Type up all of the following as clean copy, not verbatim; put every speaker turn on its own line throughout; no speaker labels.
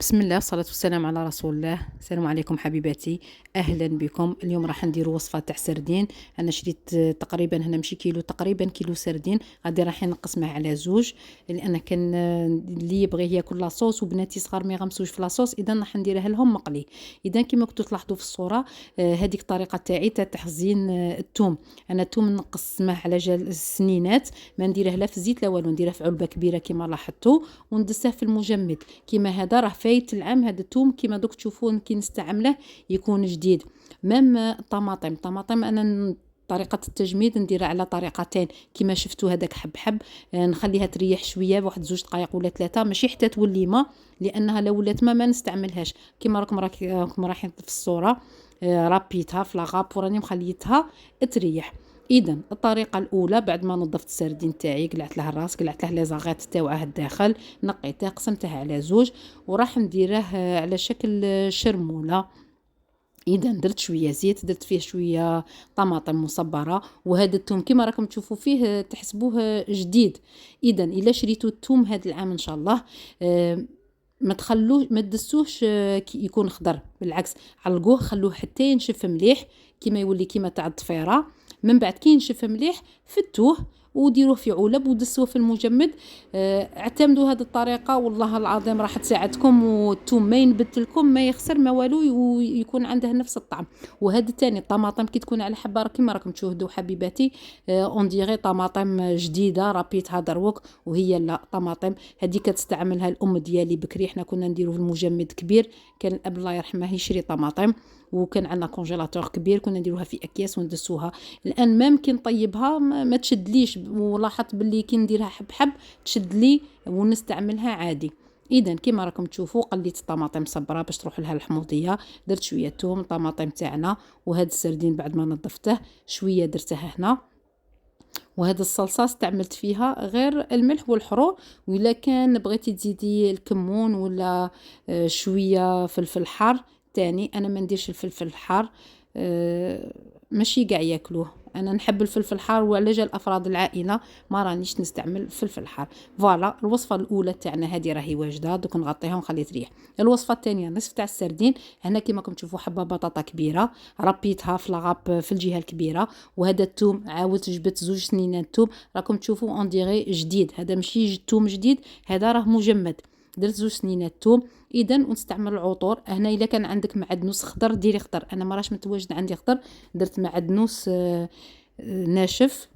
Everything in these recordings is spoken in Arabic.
بسم الله والصلاة والسلام على رسول الله. السلام عليكم حبيباتي، أهلا بكم. اليوم راح نديرو وصفة تاع سردين. أنا شريت تقريبا هنا ماشي كيلو، تقريبا كيلو سردين. غادي راح نقسمه على زوج، لأن كان اللي يبغي ياكل لاصوص وبناتي صغار ما يغمسوش في لاصوص، إذا راح نديرها لهم مقلي. إذا كما كنتو تلاحظوا في الصورة، هذيك الطريقة تاعي تاع تخزين الثوم. أنا الثوم نقسمه على السنينات، ما نديره لا في الزيت لا والو، نديره في علبة كبيرة كما لاحظتوا، وندسه في المجمد. كيما هذا راه فايت العام، هذا الثوم كيما دوك تشوفون كي نستعمله يكون جديد. ميم الطماطم انا طريقة التجميد نديرها على طريقتين كيما شفتوا. هذاك حب نخليها تريح شويه بواحد 2 دقائق ولا 3، ماشي حتى تولي ما، لانها لو ولات ما نستعملهاش. كيما راكم رايحين في الصوره، رابيتها في لاغاب وراني مخليتها تريح. اذا الطريقه الاولى، بعد ما نظفت السردين تاعي، قلعت له الراس، قلعت له لي زاغيط تاعه الداخل، نقيته قسمته على زوج وراح نديره على شكل شرموله. اذا درت شويه زيت، درت فيه شويه طماطم مصبره، وهذا الثوم كما راكم تشوفوا فيه تحسبوه جديد. اذا الا شريتوا الثوم هذا العام ان شاء الله، ما تخلوه ما تدسوهش يكون خضر، بالعكس علقوه خلوه حتى ينشف مليح كيما يولي كيما تاع الضفيره. من بعد كي ينشف مليح فتوه وديروه في علب ودسوه في المجمد. اعتمدوا هذه الطريقه والله العظيم راح تساعدكم، والثوم ما ينبت لكم ما يخسر ما والو، ويكون عنده نفس الطعم. وهذا الثاني الطماطم كي تكون على حبه كيما راكم تشوهدوا حبيباتي، اون ديغي طماطم جديده رابيتها دروك، وهي لا طماطم هذيك تستعملها الام ديالي بكري. حنا كنا نديرو في المجمد كبير، كان الاب الله يرحمه يشري طماطم، وكان عندنا كونجيلاتور كبير كنا نديروها في اكياس وندسوها. الان ممكن نطيبها ما تشدليش، ولاحظت باللي كي نديرها حب تشد لي ونستعملها عادي. اذا كما راكم تشوفوا قليت الطماطم صبره باش تروح لها الحموضيه، درت شويه ثوم طماطم تاعنا، وهذا السردين بعد ما نظفته شويه درته هنا. وهذا الصلصه استعملت فيها غير الملح والحرور، وإلا كان بغيتي تزيدي الكمون ولا شويه فلفل حار تاني. انا ما نديرش الفلفل الحار، ماشي قاع ياكلوه. انا نحب الفلفل الحار، وعلى جال افراد العائله ما رانيش نستعمل الفلفل الحار. فوالا الوصفه الاولى تاعنا هذه راهي واجده، دوك نغطيها ونخليها تريح. الوصفه الثانيه نصف تاع السردين. هنا كما راكم تشوفوا حبه بطاطا كبيره ربيتها في لاغاب في الجهه الكبيره، وهذا الثوم عاودت جبت 2 سنينات ثوم راكم تشوفوا اون ديغي جديد. هذا ماشي ثوم جديد، هذا راه مجمد. درت 2 سنينات ثوم. اذا ونستعمل العطور هنا. الا كان عندك معدنوس خضر ديري خضر، انا ما راش متواجد عندي خضر، درت معدنوس ناشف.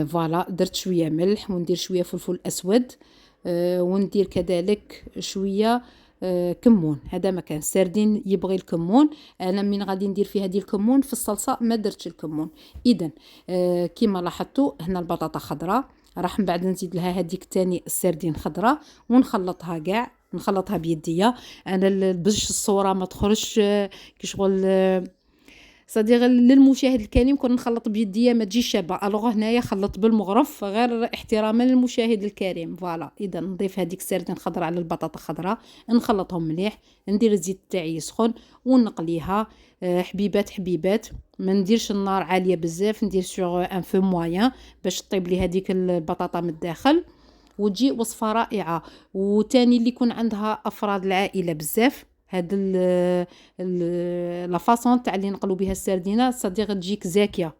فوالا درت شويه ملح وندير شويه فلفل اسود، وندير كذلك شويه كمون. هذا ما كان السردين يبغي الكمون، انا من غادي ندير فيه هذه الكمون في الصلصه ما درتش الكمون. اذا كما لاحظتوا هنا البطاطا خضراء، راح من بعد نزيد لها هذيك تاني السردين خضراء ونخلطها كاع، نخلطها بيديا. انا باش الصوره ما تخرجش كي شغل صديق للمشاهد الكريم، كنا نخلط بيديا ما تجيش شابه. الوغ هنايا خلط بالمغرف غير احتراما للمشاهد الكريم. فوالا اذا نضيف هذيك السردين خضراء على البطاطا خضراء، نخلطهم مليح، ندير الزيت تاعي يسخن ونقليها. حبيبات ما نديرش النار عاليه بزاف، ندير سور ان فو موين باش طيب لي هذيك البطاطا من الداخل، وتجي وصفه رائعه. وتاني اللي يكون عندها افراد العائله بزاف، هاد لا فاصون تاع اللي نقلو بها السردينه صديق تجيك زاكيه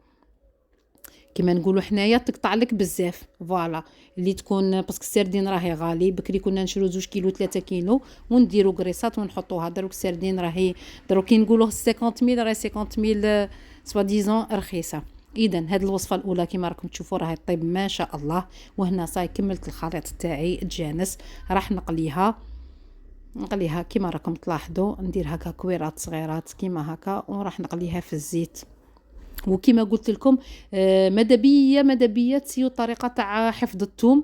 كما نقولوا حنايا، تقطع لك بزاف. فوالا اللي تكون باسكو السردين راهي غالي. بكري كنا نشرو 2 كيلو 3 كيلو ونديرو قريصات ونحطوها. دروك السردين راهي دروك كي نقولوا 50 راهي 50 سوا ديزون رخيصه. اذا هاد الوصفه الاولى كما راكم تشوفوا راهي طيب ما شاء الله. وهنا صاي كملت الخليط تاعي تجانس، راح نقليها كيما راكم تلاحظوا. ندير هكا كويرات صغيرات كيما هكا وراح نقليها في الزيت. وكما قلت لكم ماذا بيا تسيو الطريقه تاع حفظ الثوم،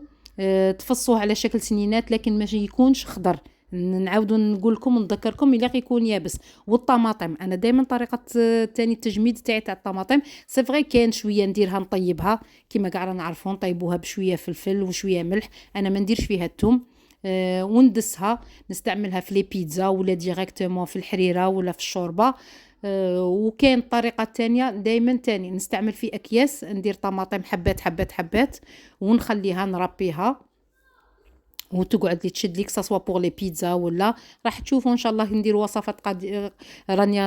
تفصوه على شكل سنينات لكن ما يكونش خضر. نعاودوا نقول لكم ونذكركم الا يكون يابس. والطماطم انا دائما طريقه تاني التجميد تاعي تاع الطماطم سي فغي كان شويه نديرها نطيبها كيما كاع رانا نعرفوا، نطيبوها بشويه فلفل وشويه ملح. انا ما نديرش فيها الثوم. وندسها نستعملها في لي بيتزا ولا ديريكتومون في الحريره ولا في الشوربه. وكاين طريقه تانية دائما تاني نستعمل في اكياس، ندير طماطم حبات ونخليها نربيها وتقعد لي تشد ليك سوا بوغ لي بيتزا ولا. راح تشوفوا ان شاء الله ندير وصفات راني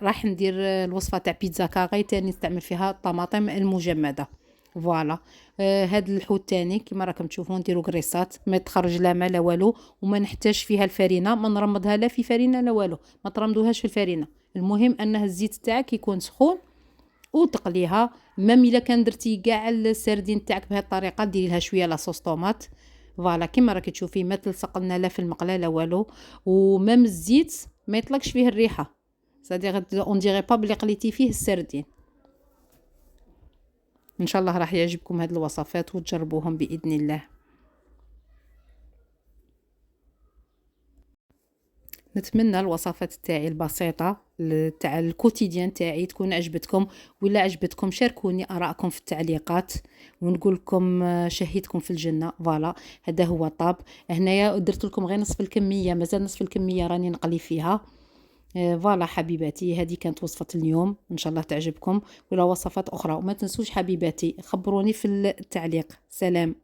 راح ندير الوصفه تاع بيتزا كاغي تاني نستعمل فيها الطماطم المجمده. فوالا. هاد الحوت تاني كيما راكم تشوفوا نديرو كريسات، ما تخرج لا ما لا والو، وما نحتاج فيها الفرينه، ما نرمضها لا في فرينه لا والو، ما ترمضوهاش في الفرينه. المهم انها الزيت تاعك يكون سخون وتقليها. ميم الا كان درتي كاع السردين تاعك بهذه الطريقه ديري لها شويه لاصوص طوماط. فوالا كيما راكي تشوفي ما تلصق لنا لا في المقله لا والو، ومام الزيت ما يطلقش فيه الريحه، صديق اون ديغي با بلي قليتي فيه السردين. ان شاء الله راح يعجبكم هاد الوصفات وتجربوهم باذن الله. نتمنى الوصفات تاعي البسيطه تاع الكوتيديان تاعي تكون عجبتكم، ولا عجبتكم شاركوني ارائكم في التعليقات ونقول لكم شهيتكم في الجنه. فوالا هذا هو الطاب. هنايا درت لكم غير نصف الكميه، مازال نصف الكميه راني نقلي فيها. فوالا حبيباتي، هذه كانت وصفه اليوم، ان شاء الله تعجبكم، ولا وصفات اخرى. وما تنسوش حبيباتي خبروني في التعليق. سلام.